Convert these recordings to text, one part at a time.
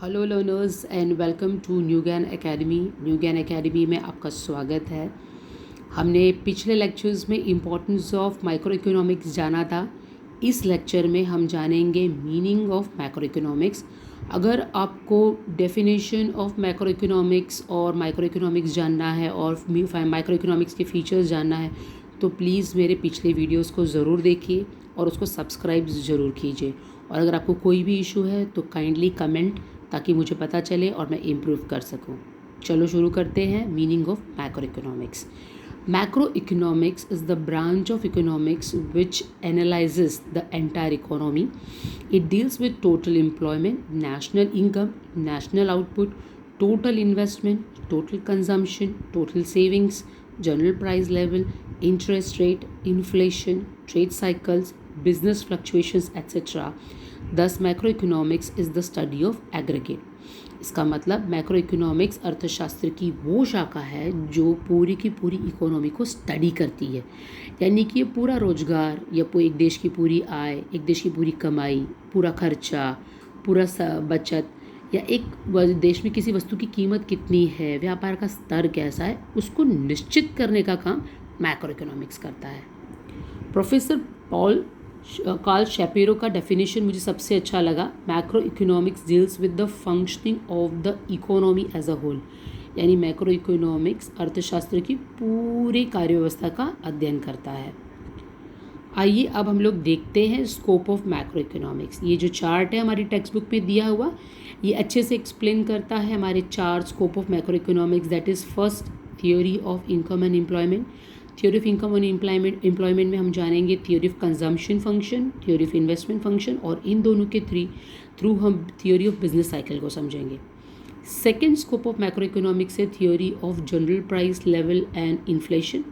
Hello learners and welcome to new Gyan academy. New Gyan academy में आपका स्वागत है। हमने पिछले लेक्चर्स में इम्पोर्टेंस ऑफ माइक्रो इकोनॉमिक्स जाना था। इस लेक्चर में हम जानेंगे मीनिंग ऑफ माइक्रो इकोनॉमिक्स। अगर आपको डेफिनेशन ऑफ माइक्रो इकोनॉमिक्स और माइक्रो इकोनॉमिक्स जानना है और माइक्रो इकोनॉमिक्स के फीचर्स जानना है तो प्लीज़ मेरे पिछले वीडियोस को ज़रूर देखिए और उसको सब्सक्राइब ज़रूर कीजिए। और अगर आपको कोई भी इशू है तो काइंडली कमेंट, ताकि मुझे पता चले और मैं इम्प्रूव कर सकूं। चलो शुरू करते हैं। Meaning of macro economics. Macro economics is the branch of economics which analyses the entire economy. It deals with total employment, national income, national output, total investment, total consumption, total savings, general price level, interest rate, inflation, trade cycles, business fluctuations, etc. Thus, macroeconomics is the study of aggregate. इसका मतलब macro economics अर्थशास्त्र की वो शाखा है जो पूरी की पूरी इकोनॉमी को स्टडी करती है। यानी कि ये पूरा रोजगार या एक देश की पूरी आय, एक देश की पूरी कमाई, पूरा खर्चा, पूरा बचत या एक देश में किसी वस्तु की कीमत कितनी है, व्यापार का स्तर कैसा है, उसको निश्चित करने का काम मैक्रो इकोनॉमिक्स करता है। प्रोफेसर कार्ल शैपिरो का डेफिनेशन मुझे सबसे अच्छा लगा। Macro economics deals with the functioning of the economy as a whole. यानी मैक्रो इकोनॉमिक्स अर्थशास्त्र की पूरी कार्यव्यवस्था का अध्ययन करता है। आइए अब हम लोग देखते हैं स्कोप ऑफ मैक्रो इकोनॉमिक्स। ये जो चार्ट है हमारी टेक्स्ट बुक में दिया हुआ, ये अच्छे से एक्सप्लेन करता है हमारे चार scope of macro economics. That is first, theory of income and employment. Theory of income and employment में हम जानेंगे theory of consumption function, theory of investment function, और इन दोनों के थ्रू हम थियोरी ऑफ बिजनेस साइकिल को समझेंगे। Second scope of macro economics है theory of general price level and inflation.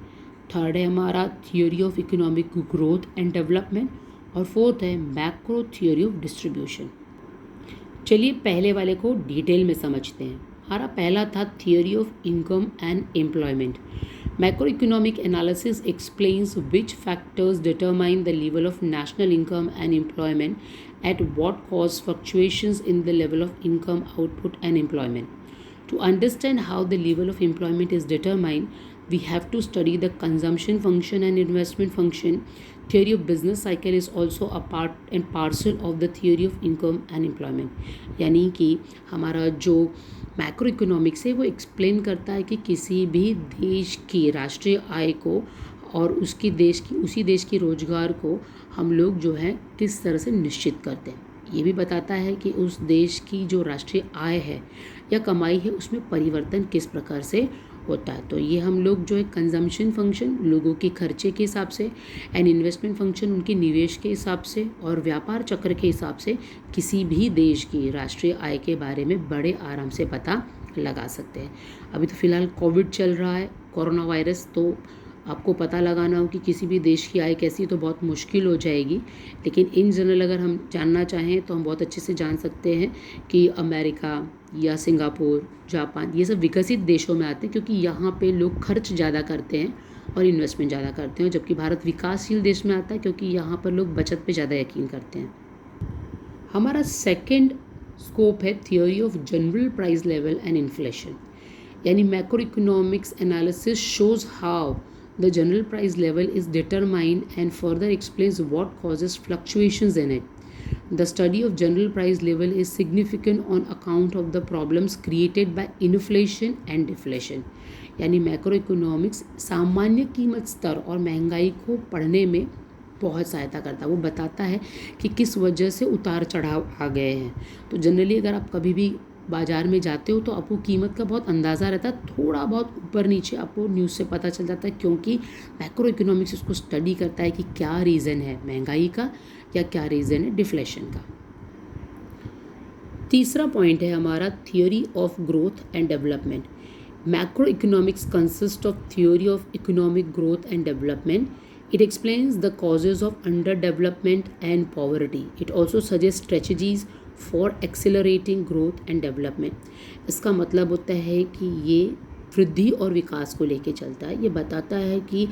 Third है हमारा theory of economic growth and development, और फोर्थ है मैक्रो थियोरी ऑफ डिस्ट्रीब्यूशन। चलिए पहले वाले को डिटेल में समझते हैं। हमारा पहला था theory of income and employment. Macroeconomic analysis explains which factors determine the level of national income and employment, at what cause fluctuations in the level of income, output, and employment. To understand how the level of employment is determined, we have to study the consumption function and investment function. Theory of business cycle is also a part and parcel of the theory of income and employment. यानी कि हमारा जो macro economics है वो explain करता है कि किसी भी देश की राष्ट्रीय आय को और उसी देश की रोजगार को हम लोग जो है किस तरह से निश्चित करते हैं। ये भी बताता है कि उस देश की जो राष्ट्रीय आय है या कमाई है उसमें परिवर्तन किस प्रकार से होता है। तो ये हम लोग जो है कंजम्पशन फंक्शन लोगों के खर्चे के हिसाब से, एंड इन्वेस्टमेंट फंक्शन उनके निवेश के हिसाब से, और व्यापार चक्र के हिसाब से किसी भी देश की राष्ट्रीय आय के बारे में बड़े आराम से पता लगा सकते हैं। अभी तो फ़िलहाल कोविड चल रहा है, कोरोना वायरस, तो आपको पता लगाना हो कि किसी भी देश की आय कैसी है तो बहुत मुश्किल हो जाएगी। लेकिन इन जनरल अगर हम जानना चाहें तो हम बहुत अच्छे से जान सकते हैं कि अमेरिका या सिंगापुर, जापान, ये सब विकसित देशों में आते हैं क्योंकि यहाँ पे लोग खर्च ज़्यादा करते हैं और इन्वेस्टमेंट ज़्यादा करते हैं। जबकि भारत विकासशील देश में आता है क्योंकि यहाँ पर लोग बचत पे ज़्यादा यकीन करते हैं। हमारा सेकेंड स्कोप है theory of general price level and inflation. यानी macro economics analysis shows how the general price level is determined and further explains what causes fluctuations in it. The study of general price level is significant on account of the problems created by inflation and deflation. यानी macro economics सामान्य कीमत स्तर और महंगाई को पढ़ने में बहुत सहायता करता है। वो बताता है कि किस वजह से उतार चढ़ाव आ गए हैं। तो जनरली अगर आप कभी भी बाज़ार में जाते हो तो आपको कीमत का बहुत अंदाज़ा रहता है, थोड़ा बहुत ऊपर नीचे आपको न्यूज़ से पता चल जाता है, क्योंकि मैक्रो इकोनॉमिक्स उसको स्टडी करता है कि क्या रीज़न है महंगाई का या क्या रीज़न है डिफ्लेशन का। तीसरा पॉइंट है हमारा theory of growth and development. Macro economics consist of theory of economic growth and development. It explains the causes of underdevelopment and poverty. It also suggests strategies for accelerating growth and development. इसका मतलब होता है कि ये वृद्धि और विकास को लेके चलता है। ये बताता है कि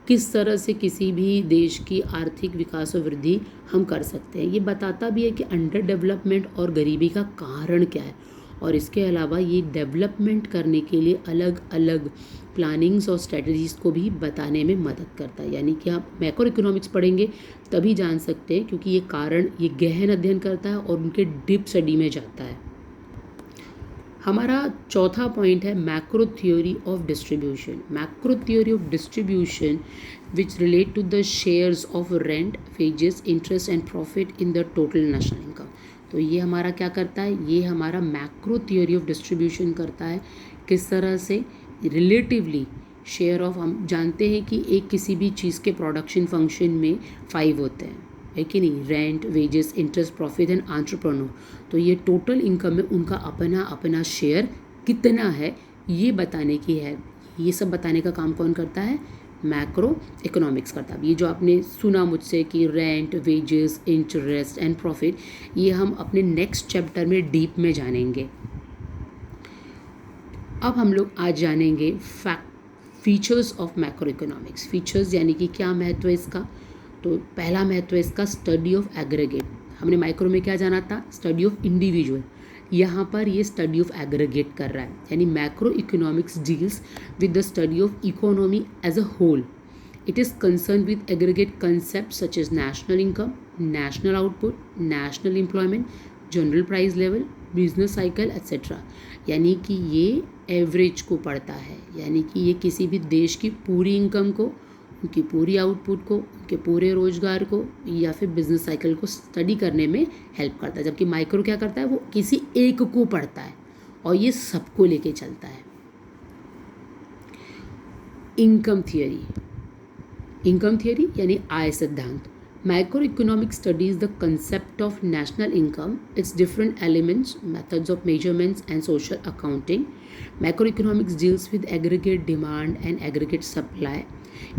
किस तरह से किसी भी देश की आर्थिक विकास और वृद्धि हम कर सकते हैं। ये बताता भी है कि अंडर डेवलपमेंट और गरीबी का कारण क्या है, और इसके अलावा ये डेवलपमेंट करने के लिए अलग अलग प्लानिंग्स और स्ट्रेटजीज़ को भी बताने में मदद करता है। यानी कि आप मैक्रो इकोनॉमिक्स पढ़ेंगे तभी जान सकते हैं, क्योंकि ये कारण ये गहन अध्ययन करता है और उनके डीप स्टडी में जाता है। हमारा चौथा पॉइंट है macro theory of distribution. Macro theory of distribution which relate to the shares of rent, wages, interest and profit in the total national income. तो ये हमारा क्या करता है, ये हमारा मैक्रो थ्योरी ऑफ डिस्ट्रीब्यूशन करता है। किस तरह से रिलेटिवली शेयर ऑफ, हम जानते हैं कि एक किसी भी चीज़ के प्रोडक्शन फंक्शन में 5 होते हैं, है कि नहीं, rent, wages, interest, profit and entrepreneur. तो ये टोटल इनकम में उनका अपना अपना शेयर कितना है ये बताने की है। ये सब बताने का काम कौन करता है, मैक्रो इकोनॉमिक्स करता है। ये जो आपने सुना मुझसे कि rent, wages, interest and profit, ये हम अपने नेक्स्ट चैप्टर में डीप में जानेंगे। अब हम लोग आज जानेंगे features of macro economics. Features यानी कि क्या महत्व है इसका। तो पहला महत्व है इसका स्टडी ऑफ एग्रीगेट। हमने माइक्रो में क्या जाना था, स्टडी ऑफ इंडिविजुअल। यहाँ पर ये स्टडी ऑफ एग्रीगेट कर रहा है, यानी macro economics deals with the study of economy as a whole. It is concern with aggregate concept such as national income, national output, national employment, general price level, business cycle etcetera. यानी कि ये average को पढ़ता है, यानी कि ये किसी भी देश की पूरी इनकम को, उनकी पूरी आउटपुट को, उनके पूरे रोजगार को या फिर बिजनेस साइकिल को स्टडी करने में हेल्प करता है। जबकि माइक्रो क्या करता है, वो किसी एक को पढ़ता है और ये सबको लेके चलता है। इनकम थियरी, इनकम थियरी यानी आय सिद्धांत। Macroeconomics studies the concept of national income, its different elements, methods of measurements, and social accounting. Macroeconomics deals with aggregate demand and aggregate supply.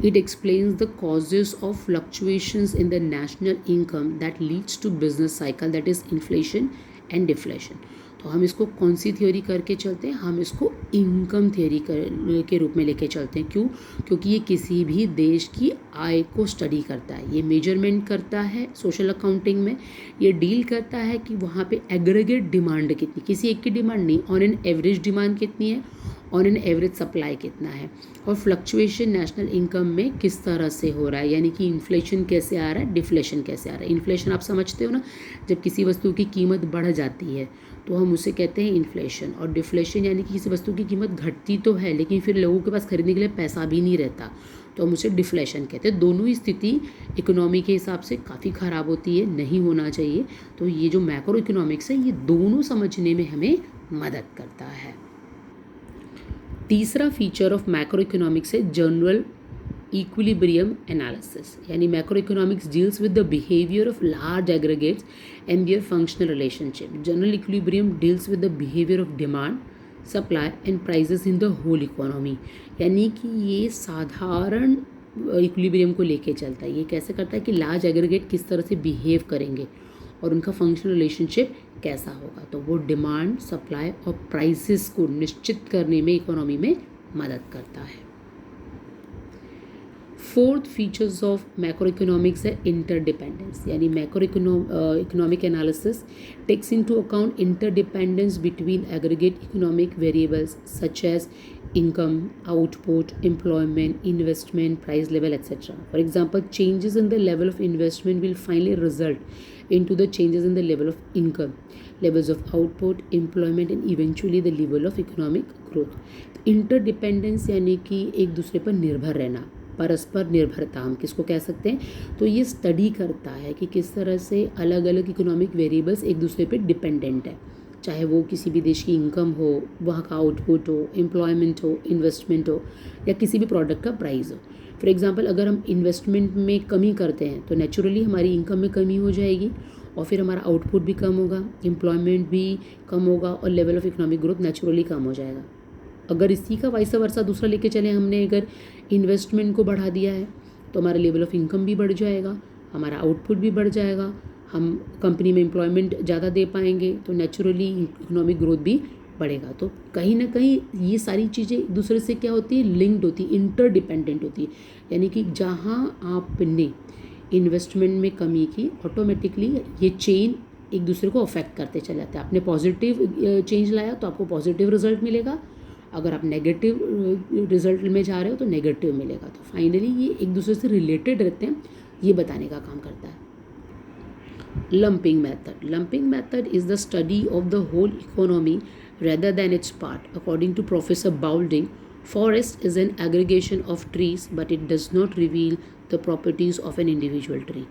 It explains the causes of fluctuations in the national income that leads to business cycle, that is inflation and deflation. तो हम इसको कौन सी theory करके चलते हैं, हम इसको income theory के रूप में लेके चलते हैं। क्यों, क्योंकि ये किसी भी देश की आय को स्टडी करता है, ये मेजरमेंट करता है सोशल अकाउंटिंग में, ये डील करता है कि वहाँ पे एग्रीगेट डिमांड कितनी, किसी एक की डिमांड नहीं, ऑन एन एवरेज डिमांड कितनी है, ऑन एन एवरेज सप्लाई कितना है, और फ्लक्चुएशन नेशनल इनकम में किस तरह से हो रहा है, यानी कि इन्फ्लेशन कैसे आ रहा है, डिफ्लेशन कैसे आ रहा है। इन्फ्लेशन आप समझते हो ना, जब किसी वस्तु की कीमत बढ़ जाती है तो हम उसे कहते हैं इन्फ्लेशन, और डिफ्लेशन यानी कि किसी वस्तु की कीमत घटती तो है लेकिन फिर लोगों के पास खरीदने के लिए पैसा भी नहीं रहता, तो हम उसे डिफ्लेशन कहते हैं। दोनों ही स्थिति इकोनॉमी के हिसाब से काफ़ी ख़राब होती है, नहीं होना चाहिए। तो ये जो मैक्रो इकोनॉमिक्स है, ये दोनों समझने में हमें मदद करता है। तीसरा फीचर ऑफ मैक्रो इकोनॉमिक्स है जनरल इक्विलिब्रियम एनालिसिस, यानी macro economics deals with the behaviour of large aggregates and their functional relationship. General equilibrium deals with the behaviour of demand, supply and prices in the whole economy. यानी कि ये साधारण equilibrium को लेके चलता है। ये कैसे करता है कि लार्ज एग्रीगेट किस तरह से बिहेव करेंगे और उनका फंक्शनल रिलेशनशिप कैसा होगा, तो वो डिमांड, सप्लाई और प्राइसेस को निश्चित करने में इकोनॉमी में मदद करता है। Fourth features of macro economics है इंटरडिपेंडेंस, यानी macro economic analysis takes into account interdependence between aggregate economic variables such as income, output, employment, investment, price level, etc. For example, changes in the level of investment will finally result into the changes in the level of income, levels of output, employment and eventually the level of economic growth. Interdependence यानी कि एक दूसरे पर निर्भर रहना, परस्पर निर्भरता हम किसको कह सकते हैं, तो ये स्टडी करता है कि किस तरह से अलग अलग इकोनॉमिक वेरिएबल्स एक दूसरे पर डिपेंडेंट है, चाहे वो किसी भी देश की इनकम हो, वहाँ का आउटपुट हो, एम्प्लॉयमेंट हो, इन्वेस्टमेंट हो, या किसी भी प्रोडक्ट का प्राइस हो। फॉर एग्जांपल, अगर हम इन्वेस्टमेंट में कमी करते हैं तो नेचुरली हमारी इनकम में कमी हो जाएगी और फिर हमारा आउटपुट भी कम होगा, एम्प्लॉयमेंट भी कम होगा और level of economic growth naturally कम हो जाएगा। अगर इसी का वाइस वर्सा दूसरा लेके चले, हमने अगर इन्वेस्टमेंट को बढ़ा दिया है तो हमारा लेवल ऑफ इनकम भी बढ़ जाएगा, हमारा आउटपुट भी बढ़ जाएगा, हम कंपनी में एम्प्लॉयमेंट ज़्यादा दे पाएंगे, तो नेचुरली इकोनॉमिक ग्रोथ भी बढ़ेगा। तो कहीं ना कहीं ये सारी चीज़ें एक दूसरे से क्या होती है, लिंक्ड होती है, इंटरडिपेंडेंट होती है। यानी कि जहाँ आपने इन्वेस्टमेंट में कमी की, ऑटोमेटिकली ये चेन एक दूसरे को अफेक्ट करते चले जाते हैं। आपने पॉजिटिव चेंज लाया तो आपको पॉजिटिव रिजल्ट मिलेगा, अगर आप नेगेटिव रिजल्ट में जा रहे हो तो नेगेटिव मिलेगा। तो फाइनली ये एक दूसरे से रिलेटेड रहते हैं, ये बताने का काम करता है। Lumping method. Lumping method is the study of the whole economy rather than its part. According to Professor Boulding, forest is an aggregation of trees, but it does not reveal the properties of an individual tree.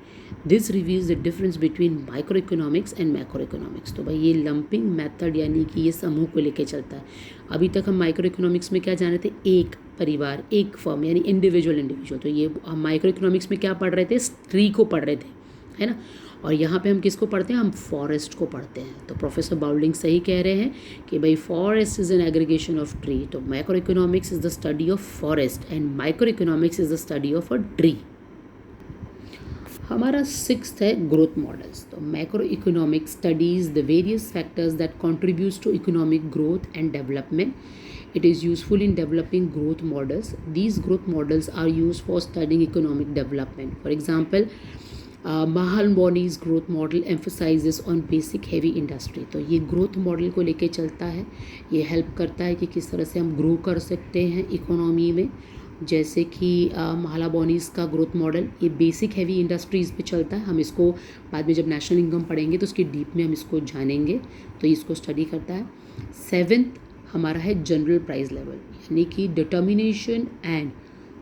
This reveals the difference between microeconomics and macroeconomics. तो भाई ये lumping method यानी कि ये समूह को लेके चलता है। अभी तक हम माइक्रो इकोनॉमिक्स में क्या जाने थे, एक परिवार, एक फर्म, यानी इंडिविजुअल। तो ये हम माइक्रो इकोनॉमिक्स में क्या पढ़ रहे थे, ट्री को पढ़ रहे थे, है ना। और यहाँ पे हम किसको पढ़ते हैं, हम फॉरेस्ट को पढ़ते हैं। तो प्रोफेसर बाउल्डिंग सही कह रहे हैं कि भाई forest is an aggregation of tree. तो micro economics is the study of forest and micro economics is the study of a tree. हमारा 6th है ग्रोथ मॉडल्स। तो macro economics studies the various factors that contributes to economic growth and development. It is useful in developing growth models. These growth models are used for studying economic development. For example, Mahalboni's growth model emphasizes on basic heavy industry. तो ये growth model को लेके चलता है, ये help करता है कि किस तरह से हम ग्रो कर सकते हैं इकोनॉमी में। जैसे कि महालाबोनीस का ग्रोथ मॉडल ये बेसिक हैवी इंडस्ट्रीज़ पे चलता है। हम इसको बाद में जब नेशनल इनकम पढ़ेंगे तो उसकी डीप में हम इसको जानेंगे, तो इसको स्टडी करता है। 7th हमारा है जनरल प्राइस लेवल, यानी कि determination and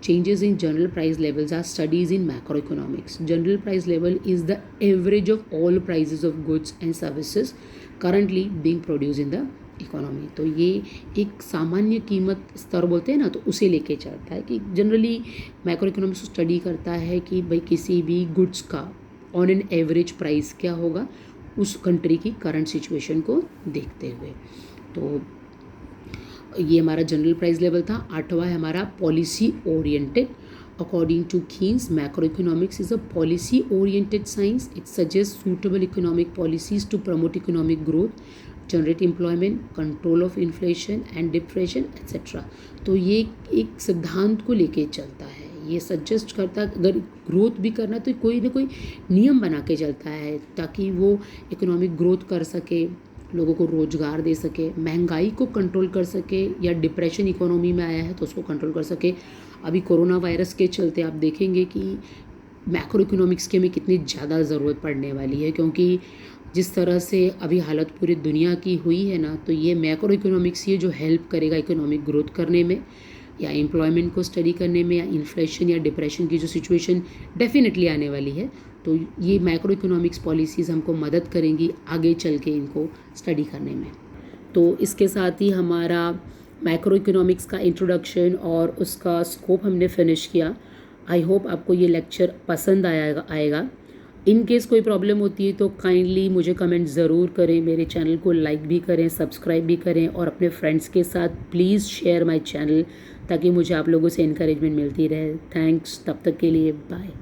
changes in general price levels are studies in macroeconomics. General price level is the average of all prices of goods and services currently being produced in the economy. तो ये एक सामान्य कीमत स्तर बोलते हैं ना, तो उसे लेके चलता है कि जनरली मैक्रो इकोनॉमिक्स स्टडी करता है कि भाई किसी भी गुड्स का ऑन एन एवरेज प्राइस क्या होगा उस कंट्री की करंट सिचुएशन को देखते हुए। तो ये हमारा जनरल प्राइस लेवल था। 8वां है हमारा policy oriented. According to Keynes, macro economics is a policy oriented science. It suggest suitable economic policies to promote economic growth, generate employment, control of inflation and depression etcetera. तो ये एक सिद्धांत को लेके चलता है, ये सजेस्ट करता है अगर ग्रोथ भी करना तो कोई ना कोई नियम बना के चलता है ताकि वो इकोनॉमिक ग्रोथ कर सके, लोगों को रोज़गार दे सके, महंगाई को कंट्रोल कर सके, या डिप्रेशन इकोनॉमी में आया है तो उसको कंट्रोल कर सके। अभी कोरोना वायरस के चलते आप देखेंगे कि मैक्रो इकोनॉमिक्स की हमें कितनी ज़्यादा ज़रूरत पड़ने वाली है, क्योंकि जिस तरह से अभी हालत पूरी दुनिया की हुई है ना, तो ये मैक्रो इकोनॉमिक्स ये जो हेल्प करेगा इकोनॉमिक ग्रोथ करने में, या एम्प्लॉयमेंट को स्टडी करने में, या इन्फ्लेशन या डिप्रेशन की जो सिचुएशन डेफिनेटली आने वाली है, तो ये मैक्रो इकोनॉमिक्स पॉलिसीज़ हमको मदद करेंगी आगे चल के इनको स्टडी करने में। तो इसके साथ ही हमारा मैक्रो इकोनॉमिक्स का इंट्रोडक्शन और उसका स्कोप हमने फिनिश किया। आई होप आपको ये लेक्चर पसंद आएगा। इन केस कोई प्रॉब्लम होती है तो काइंडली मुझे कमेंट ज़रूर करें, मेरे चैनल को लाइक भी करें, सब्सक्राइब भी करें, और अपने फ्रेंड्स के साथ प्लीज़ शेयर माय चैनल ताकि मुझे आप लोगों से इनकरेजमेंट मिलती रहे। थैंक्स, तब तक के लिए बाय।